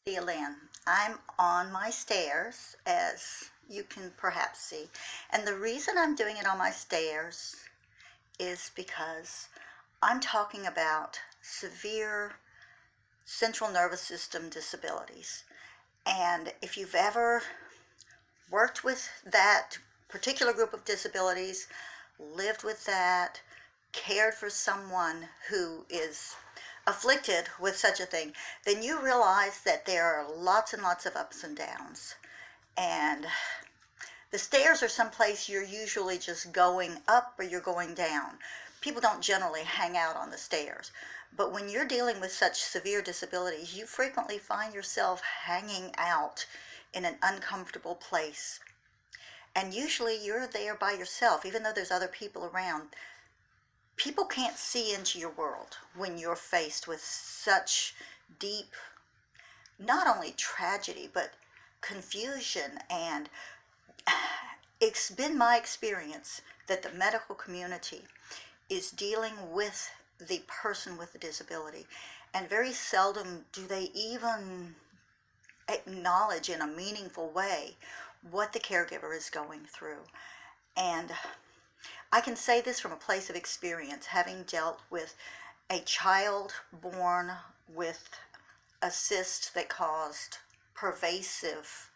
Thea Lynn, I'm on my stairs, as you can perhaps see. And the reason I'm doing it on my stairs is because I'm talking about severe central nervous system disabilities. And if you've ever worked with that particular group of disabilities, lived with that, cared for someone who is afflicted with such a thing, then you realize that there are lots and lots of ups and downs. And the stairs are someplace you're usually just going up or you're going down. People don't generally hang out on the stairs. But when you're dealing with such severe disabilities, you frequently find yourself hanging out in an uncomfortable place. And usually you're there by yourself, even though there's other people around. People can't see into your world when you're faced with such deep, not only tragedy, but confusion. And it's been my experience that the medical community is dealing with the person with the disability, and very seldom do they even acknowledge in a meaningful way what the caregiver is going through. And I can say this from a place of experience, having dealt with a child born with a cyst that caused pervasive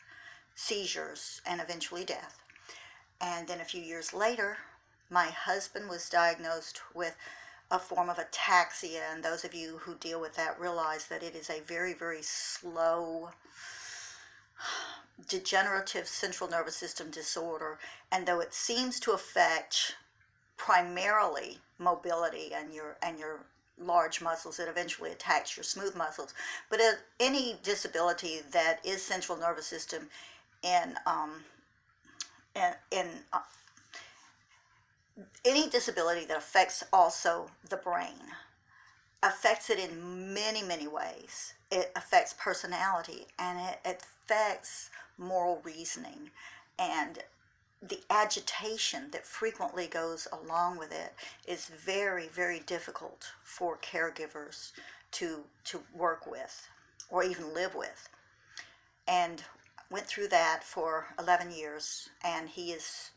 seizures and eventually death. And then a few years later, my husband was diagnosed with a form of ataxia, and those of you who deal with that realize that it is a very, very slow degenerative central nervous system disorder. And though it seems to affect primarily mobility and your large muscles, it eventually attacks your smooth muscles. But any disability that is central nervous system in any disability that affects also the brain affects it in many, many ways. It affects personality, and it affects moral reasoning, and the agitation that frequently goes along with it is very, very difficult for caregivers to work with or even live with. And went through that for 11 years, and he has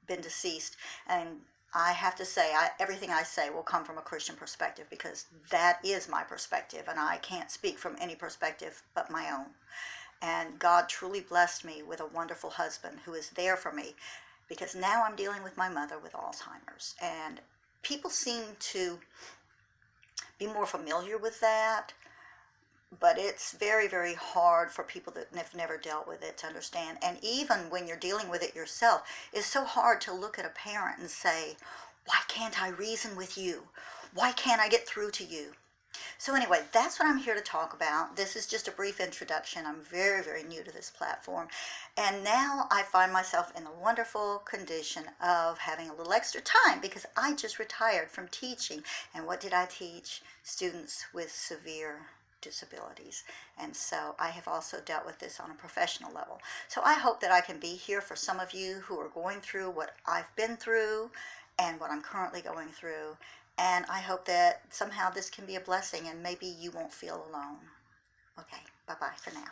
been deceased. And I have to say, everything I say will come from a Christian perspective, because that is my perspective, and I can't speak from any perspective but my own. And God truly blessed me with a wonderful husband who is there for me, because now I'm dealing with my mother with Alzheimer's. And people seem to be more familiar with that, but it's very, very hard for people that have never dealt with it to understand. And even when you're dealing with it yourself, it's so hard to look at a parent and say, why can't I reason with you? Why can't I get through to you? So anyway, that's what I'm here to talk about. This is just a brief introduction. I'm very, very new to this platform. And now I find myself in the wonderful condition of having a little extra time, because I just retired from teaching. And what did I teach? Students with severe disabilities. And so I have also dealt with this on a professional level. So I hope that I can be here for some of you who are going through what I've been through and what I'm currently going through. And I hope that somehow this can be a blessing, and maybe you won't feel alone. Okay, bye-bye for now.